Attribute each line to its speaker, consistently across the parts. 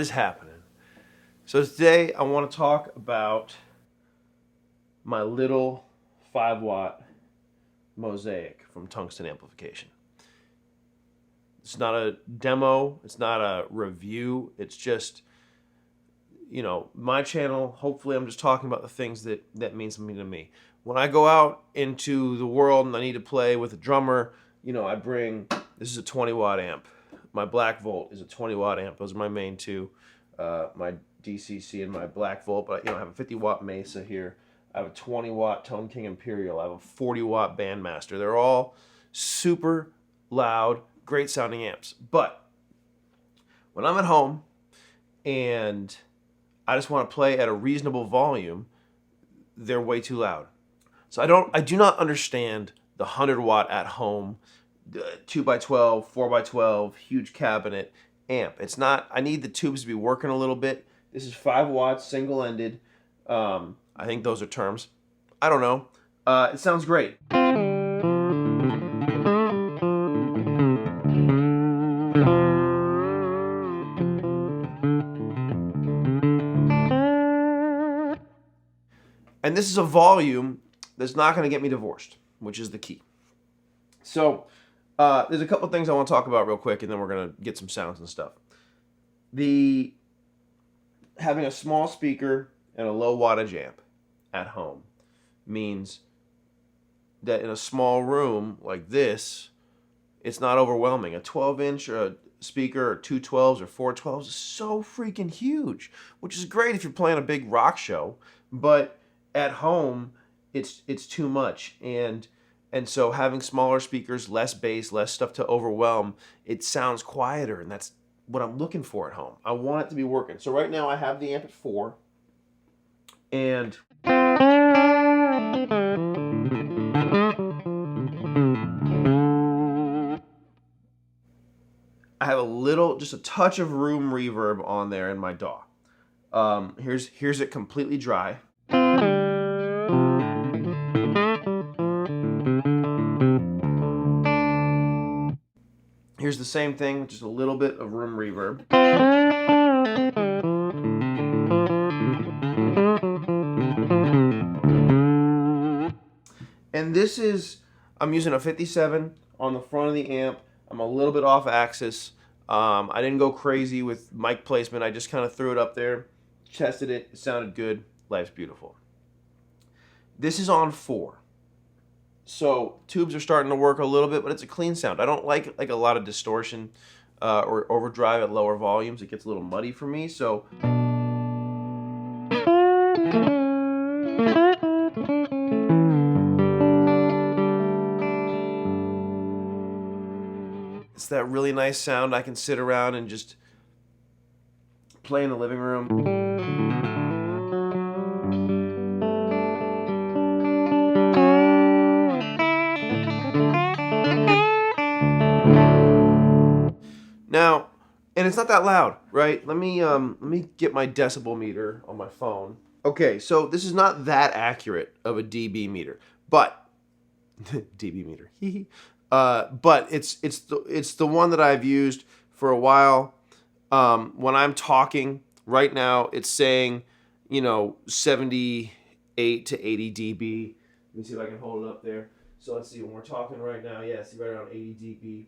Speaker 1: is happening? So today I want to talk about my little 5-watt Mosaic from Tungsten Amplification. It's not a demo, it's not a review, it's just, my channel. Hopefully I'm just talking about the things that mean something to me. When I go out into the world and I need to play with a drummer, I bring, this is a 20-watt amp. My Black Volt is a 20-watt amp. Those are my main two, my DCC and my Black Volt. But I have a 50-watt Mesa here. I have a 20-watt Tone King Imperial. I have a 40-watt Bandmaster. They're all super loud, great sounding amps. But when I'm at home and I just want to play at a reasonable volume, they're way too loud. So I do not understand the 100-watt at home 2x12, 4x12, huge cabinet amp. It's not, I need the tubes to be working a little bit. This is 5 watts, single-ended. I think those are terms. I don't know. It sounds great. And this is a volume that's not going to get me divorced, which is the key. So there's a couple things I want to talk about real quick, and then we're going to get some sounds and stuff. Having a small speaker and a low wattage amp at home means that in a small room like this, it's not overwhelming. A 12-inch or a speaker or 2 12s or 4 12s is so freaking huge, which is great if you're playing a big rock show, but at home it's too much. And so having smaller speakers, less bass, less stuff to overwhelm, it sounds quieter, and that's what I'm looking for at home. I want it to be working. So right now I have the amp at 4, and I have just a touch of room reverb on there in my DAW. Here's it completely dry. Here's the same thing, just a little bit of room reverb. And this is, I'm using a 57 on the front of the amp. I'm a little bit off axis. I didn't go crazy with mic placement. I just kind of threw it up there, tested it, it sounded good. Life's beautiful. This is on 4. So tubes are starting to work a little bit, but it's a clean sound. I don't like a lot of distortion or overdrive at lower volumes. It gets a little muddy for me. So it's that really nice sound I can sit around and just play in the living room. Now, and it's not that loud, right? Let me get my decibel meter on my phone. Okay, so this is not that accurate of a dB meter, but dB meter. But it's the one that I've used for a while. When I'm talking right now, it's saying 78 to 80 dB. Let me see if I can hold it up there. So let's see, when we're talking right now, yeah, see, right around 80 dB.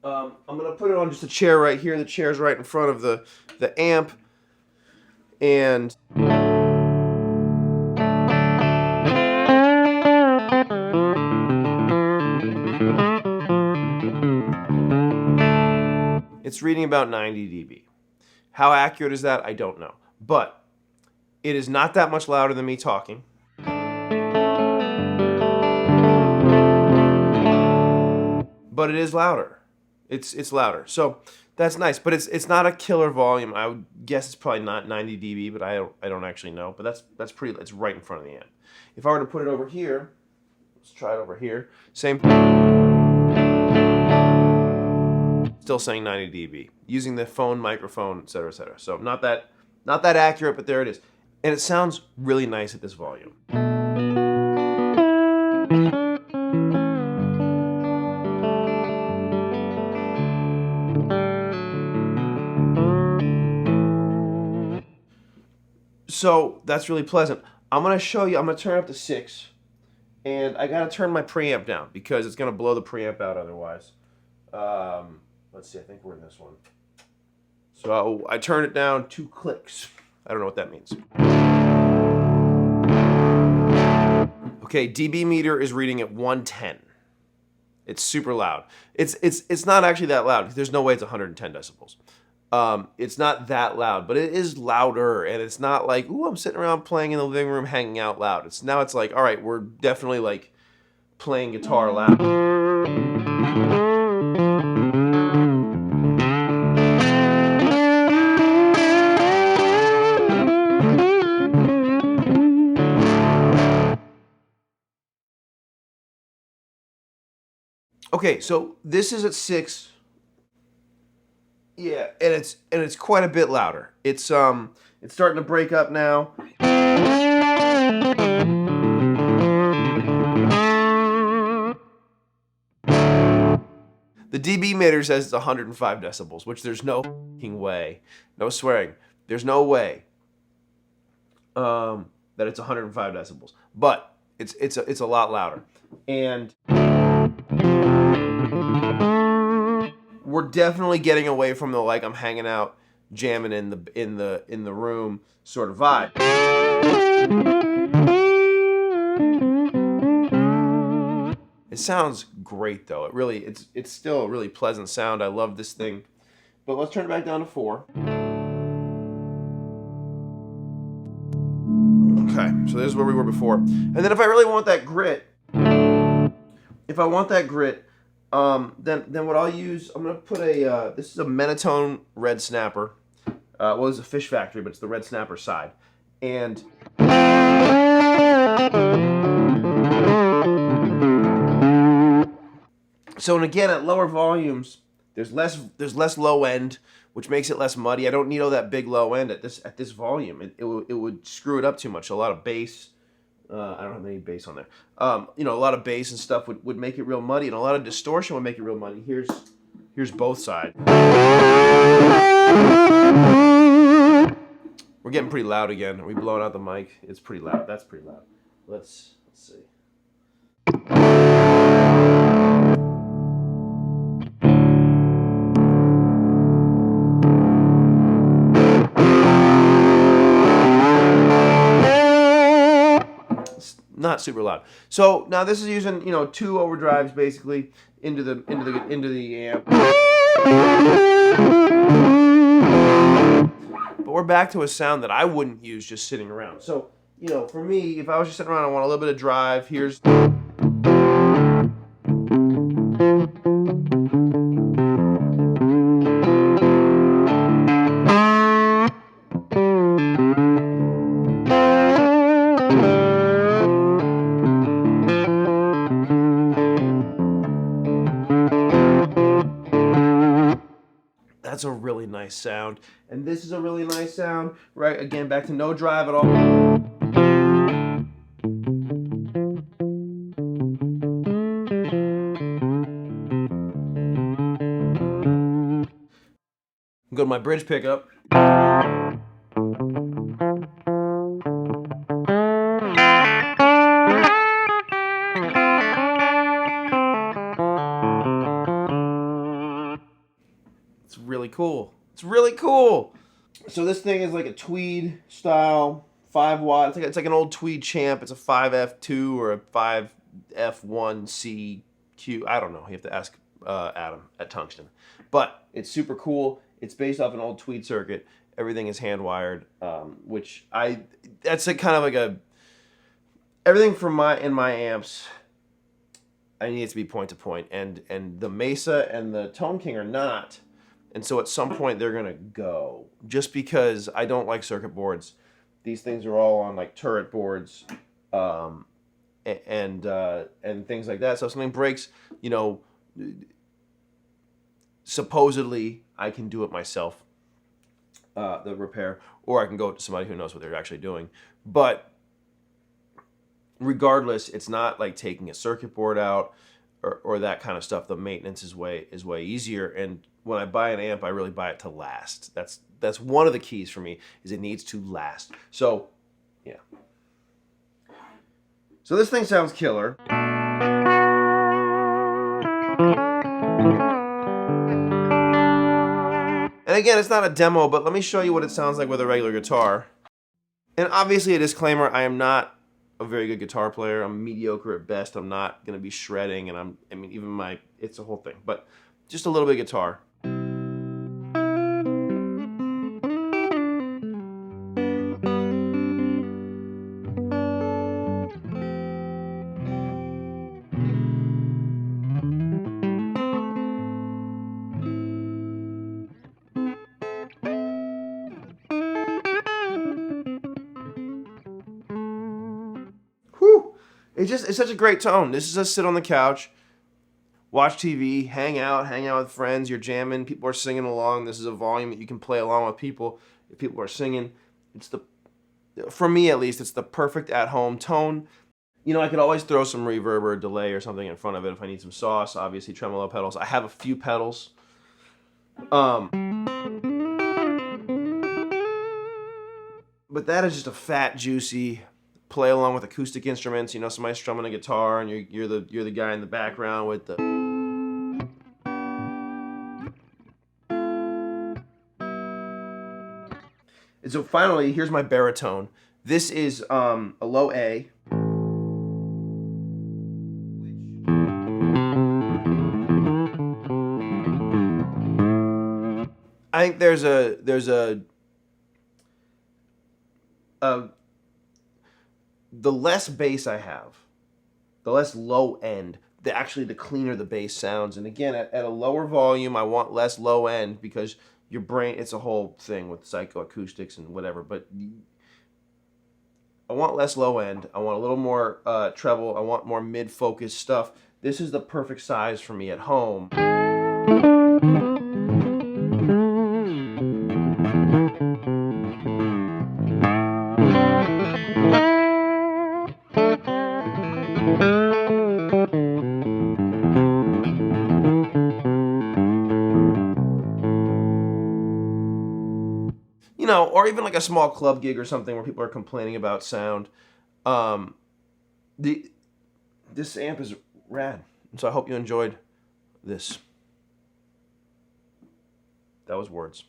Speaker 1: I'm going to put it on just a chair right here. The chair's right in front of the amp. And it's reading about 90 dB. How accurate is that? I don't know. But it is not that much louder than me talking. But it is louder. It's louder. So that's nice, but it's not a killer volume. I would guess it's probably not 90 dB, but I don't actually know. But that's pretty. It's right in front of the amp. If I were to put it over here, let's try it over here. Same. Still saying 90 dB using the phone microphone, etc., etc. So not that accurate, but there it is, and it sounds really nice at this volume. So that's really pleasant. I'm going to show you, I'm going to turn it up to 6. And I got to turn my preamp down because it's going to blow the preamp out otherwise. Let's see, I think we're in this one. So I turn it down 2 clicks. I don't know what that means. Okay, dB meter is reading at 110. It's super loud. It's not actually that loud. There's no way it's 110 decibels. It's not that loud, but it is louder, and it's not like, ooh, I'm sitting around playing in the living room, hanging out loud. It's like, all right, we're definitely like playing guitar loud. Okay, so this is at 6. Yeah, and it's quite a bit louder. It's starting to break up now. The dB meter says it's 105 decibels, which there's no way, no swearing, there's no way that it's 105 decibels. But it's a lot louder, and we're definitely getting away from the like I'm hanging out jamming in the room sort of vibe. It sounds great though. It's still a really pleasant sound. I love this thing. But let's turn it back down to 4. Okay, so this is where we were before. And then if I really want that grit, then what I'll use, I'm gonna put this is a Menatone red snapper. Well, it's a Fish Factory, but it's the red snapper side. And so, and again, at lower volumes, there's less low end, which makes it less muddy. I don't need all that big low end at this volume. It would screw it up too much. A lot of bass. I don't have any bass on there. A lot of bass and stuff would make it real muddy, and a lot of distortion would make it real muddy. Here's both sides. We're getting pretty loud again. Are we blowing out the mic? It's pretty loud. That's pretty loud. Let's see. Not super loud. So now this is using 2 overdrives basically into the amp. But we're back to a sound that I wouldn't use just sitting around. So for me, if I was just sitting around, I want a little bit of drive. Here's. That's a really nice sound. And this is a really nice sound, right? Again, back to no drive at all. Go to my bridge pickup. It's really cool. It's really cool. So this thing is like a tweed style 5-watt. It's like an old tweed champ. It's a 5F2 or a 5F1CQ. I don't know. You have to ask Adam at Tungsten. But it's super cool. It's based off an old tweed circuit. Everything is hand wired, that's a kind of like a everything from my amps. I need it to be point to point, and the Mesa and the Tone King are not. And so at some point they're gonna go, just because I don't like circuit boards. These things are all on like turret boards, and things like that. So if something breaks, supposedly I can do it myself, the repair, or I can go to somebody who knows what they're actually doing. But regardless, it's not like taking a circuit board out or that kind of stuff. The maintenance is way easier, and when I buy an amp, I really buy it to last. That's one of the keys for me, is it needs to last. So, yeah. So this thing sounds killer. And again, it's not a demo, but let me show you what it sounds like with a regular guitar. And obviously a disclaimer, I am not a very good guitar player. I'm mediocre at best. I'm not going to be shredding, and it's a whole thing. But just a little bit of guitar. Whew! It's such a great tone. This is just sit on the couch, watch TV, hang out with friends, you're jamming, people are singing along. This is a volume that you can play along with people. If people are singing, for me at least, it's the perfect at-home tone. You know, I could always throw some reverb or delay or something in front of it if I need some sauce. Obviously, tremolo pedals. I have a few pedals. But that is just a fat, juicy play along with acoustic instruments. You know, somebody strumming a guitar, and you're the guy in the background with the. And so finally, here's my baritone. This is a low A. I think there's the less bass I have, the less low end, the cleaner the bass sounds. And again, at a lower volume, I want less low end, because your brain, it's a whole thing with psychoacoustics and whatever, but I want less low end. I want a little more treble. I want more mid-focus stuff. This is the perfect size for me at home. You know, or even like a small club gig or something where people are complaining about sound. This amp is rad, and so I hope you enjoyed this. That was words.